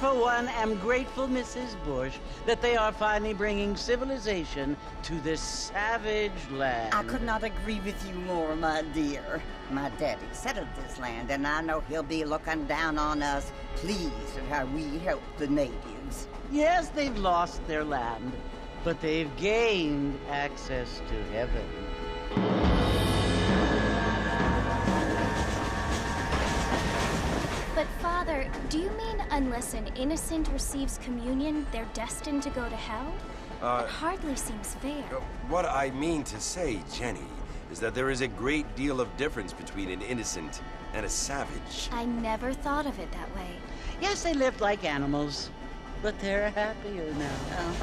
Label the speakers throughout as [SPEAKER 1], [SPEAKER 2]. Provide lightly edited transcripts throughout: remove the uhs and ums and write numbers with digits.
[SPEAKER 1] for one, am grateful, Mrs. Bush, that they are finally bringing civilization to this savage land.
[SPEAKER 2] I could not agree with you more, my dear. My daddy settled this land, and I know he'll be looking down on us, pleased at how we help the natives.
[SPEAKER 1] Yes, they've lost their land, but they've gained access to heaven.
[SPEAKER 3] But Father, do you mean unless an innocent receives communion, they're destined to go to hell? That hardly seems fair.
[SPEAKER 4] What I mean to say, Jenny, is that there is a great deal of difference between an innocent and a savage.
[SPEAKER 3] I never thought of it that way.
[SPEAKER 1] Yes, they lived like animals, but they're happier now.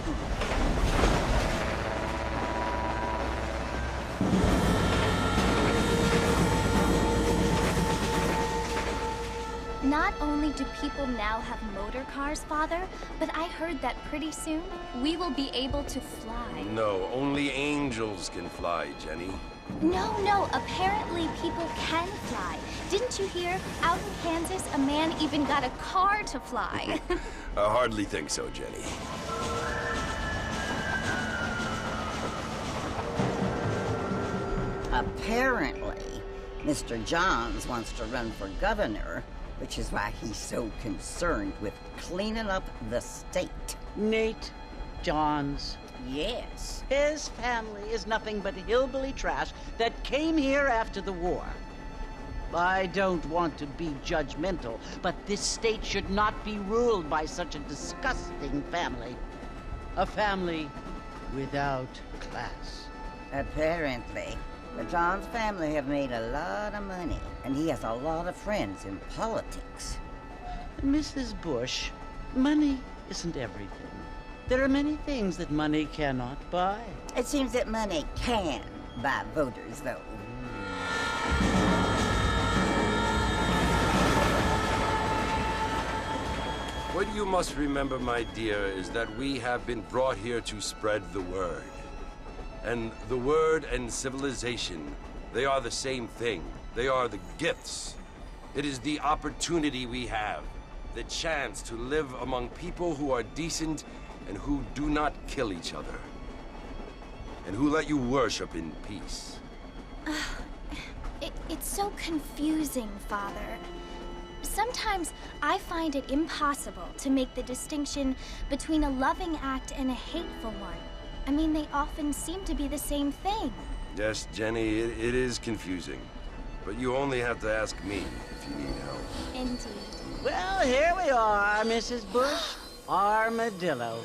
[SPEAKER 3] Not only do people now have motor cars, Father, but I heard that pretty soon we will be able to fly.
[SPEAKER 4] No, only angels can fly, Jenny.
[SPEAKER 3] No, apparently people can fly. Didn't you hear? Out in Kansas, a man even got a car to fly.
[SPEAKER 4] I hardly think so, Jenny.
[SPEAKER 2] Apparently, Mr. Johns wants to run for governor, which is why he's so concerned with cleaning up the state.
[SPEAKER 1] Nate Johns.
[SPEAKER 2] Yes.
[SPEAKER 1] His family is nothing but hillbilly trash that came here after the war. I don't want to be judgmental, but this state should not be ruled by such a disgusting family. A family without class.
[SPEAKER 2] Apparently. The Johns family have made a lot of money, and he has a lot of friends in politics.
[SPEAKER 1] Mrs. Bush, money isn't everything. There are many things that money cannot buy.
[SPEAKER 2] It seems that money can buy voters, though.
[SPEAKER 4] What you must remember, my dear, is that we have been brought here to spread the word. And the word and civilization, they are the same thing. They are the gifts. It is the opportunity we have, the chance to live among people who are decent and who do not kill each other, and who let you worship in peace.
[SPEAKER 3] It's so confusing, Father. Sometimes I find it impossible to make the distinction between a loving act and a hateful one. I mean, they often seem to be the same thing.
[SPEAKER 4] Yes, Jenny, it is confusing. But you only have to ask me if you need help.
[SPEAKER 3] Indeed.
[SPEAKER 1] Well, here we are, Mrs. Bush. Armadillo.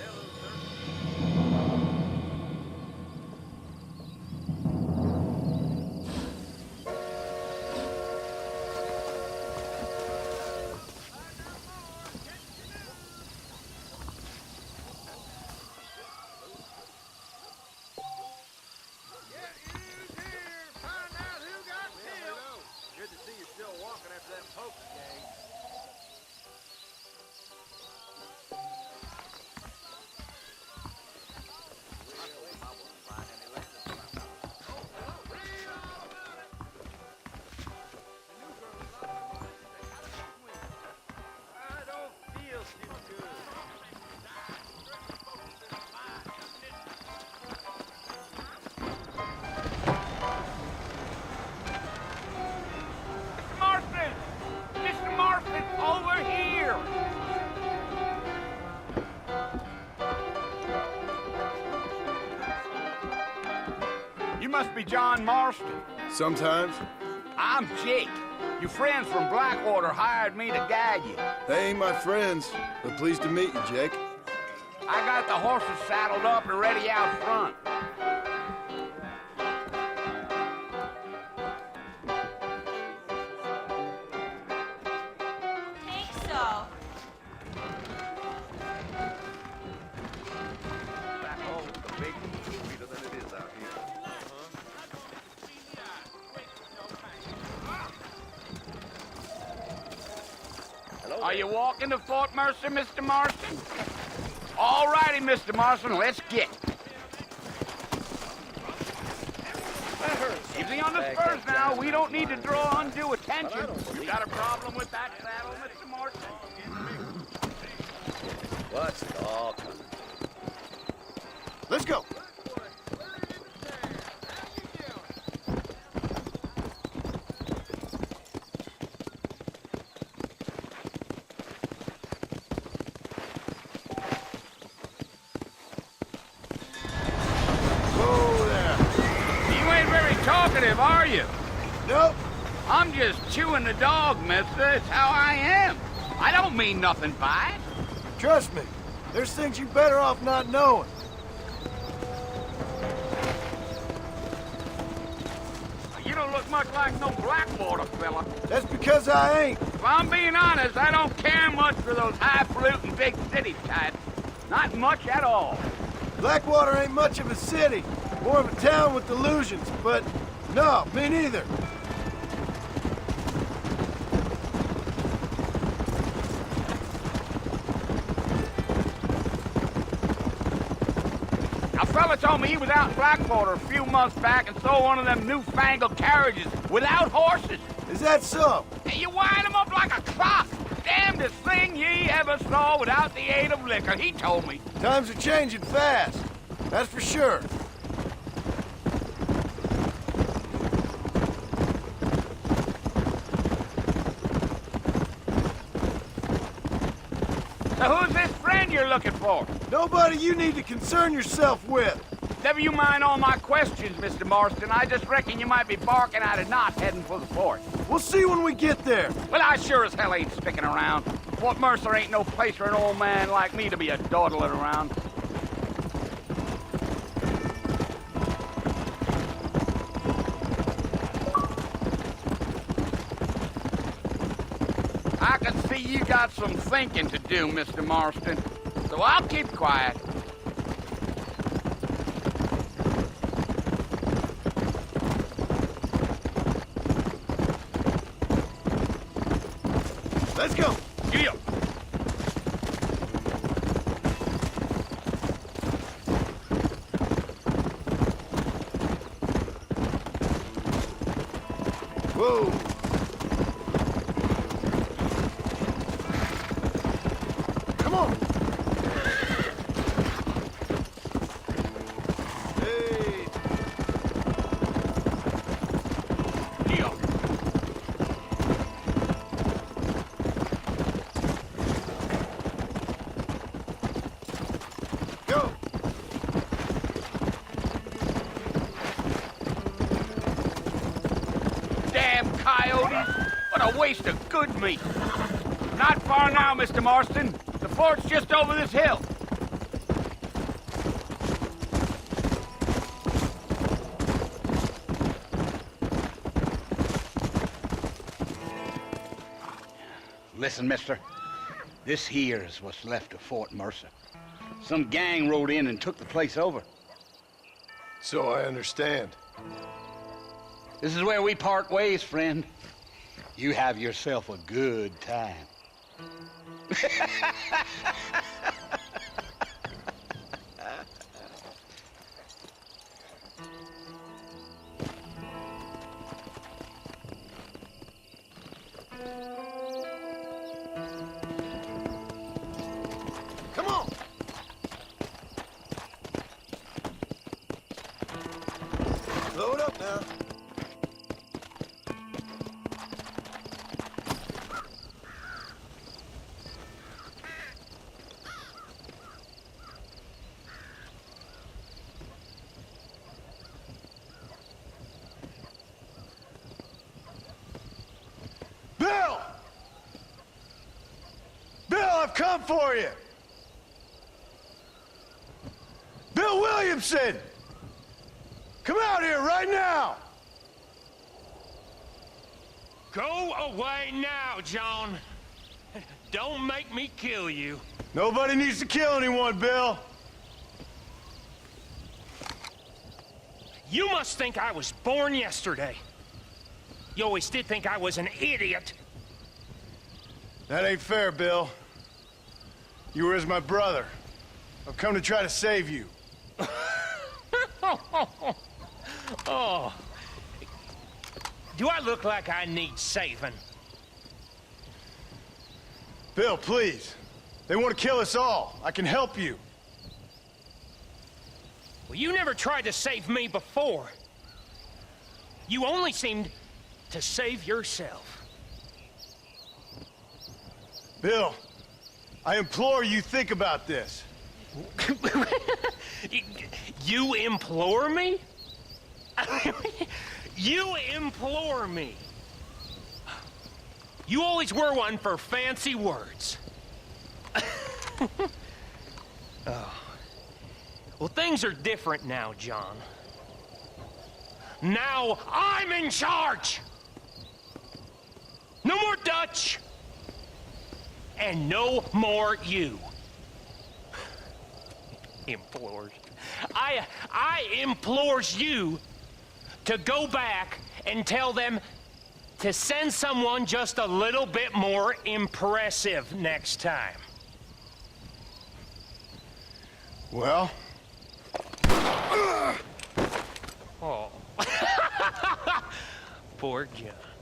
[SPEAKER 5] You must be John Marston.
[SPEAKER 6] Sometimes.
[SPEAKER 5] I'm Jake. Your friends from Blackwater hired me to guide you.
[SPEAKER 6] They ain't my friends, but pleased to meet you, Jake.
[SPEAKER 5] I got the horses saddled up and ready out front.
[SPEAKER 7] Think so.
[SPEAKER 8] Back home, the bacon's sweeter than it is out here.
[SPEAKER 5] Are you walking to Fort Mercer, Mr. Marston? All righty, Mr. Marston, let's get. Easy on the spurs now. We don't need to draw undue attention. You got a problem with that saddle, Mr. Marston?
[SPEAKER 8] What's it all coming?
[SPEAKER 6] Let's go. Whoa there.
[SPEAKER 5] You ain't very talkative, are you?
[SPEAKER 6] Nope.
[SPEAKER 5] I'm just chewing the dog, mister. It's how I am. I don't mean nothing by it.
[SPEAKER 6] Trust me. There's things you better off not knowing.
[SPEAKER 5] You don't look much like no Blackwater fella.
[SPEAKER 6] That's because I ain't.
[SPEAKER 5] If I'm being honest, I don't care much for those highfalutin big city types. Not much at all.
[SPEAKER 6] Blackwater ain't much of a city. More of a town with illusions, but no, me neither.
[SPEAKER 5] A fella told me he was out in Blackwater a few months back and saw one of them newfangled carriages without horses.
[SPEAKER 6] Is that so?
[SPEAKER 5] And you wind them up like a clock. Damnedest thing ye ever saw without the aid of liquor, he told me.
[SPEAKER 6] Times are changing fast. That's for sure.
[SPEAKER 5] So who's this friend you're looking for?
[SPEAKER 6] Nobody you need to concern yourself with.
[SPEAKER 5] Never you mind all my questions, Mr. Marston. I just reckon you might be barking at a knot heading for the fort.
[SPEAKER 6] We'll see when we get there.
[SPEAKER 5] Well, I sure as hell ain't sticking around. Fort Mercer ain't no place for an old man like me to be a dawdling around. I can see you got some thinking to do, Mr. Marston. So I'll keep quiet.
[SPEAKER 6] Let's go.
[SPEAKER 5] Yeah.
[SPEAKER 6] Whoa. Come on. Hey.
[SPEAKER 5] Yeah.
[SPEAKER 6] Go.
[SPEAKER 5] Damn coyotes! What a waste of good meat! Not far now, Mr. Marston. The fort's just over this hill. Listen, mister. This here's what's left of Fort Mercer. Some gang rode in and took the place over.
[SPEAKER 6] So I understand.
[SPEAKER 5] This is where we part ways, friend. You have yourself a good time.
[SPEAKER 6] Come on. Load up now. Bill! Bill, I've come for you! Bill Williamson! Come out here right now!
[SPEAKER 7] Go away now, John. Don't make me kill you.
[SPEAKER 6] Nobody needs to kill anyone, Bill.
[SPEAKER 7] You must think I was born yesterday. You always did think I was an idiot.
[SPEAKER 6] That ain't fair, Bill. You were as my brother. I've come to try to save you.
[SPEAKER 7] Oh. Do I look like I need saving?
[SPEAKER 6] Bill, please. They want to kill us all. I can help you.
[SPEAKER 7] Well, you never tried to save me before. You only seemed to save yourself.
[SPEAKER 6] Bill, I implore you think about this.
[SPEAKER 7] You implore me? You implore me? You always were one for fancy words. Oh. Well, things are different now, John. Now I'm in charge! No more Dutch! And no more you. Implores. I implores you to go back and tell them to send someone just a little bit more impressive next time.
[SPEAKER 6] Well?
[SPEAKER 7] Oh. Poor John.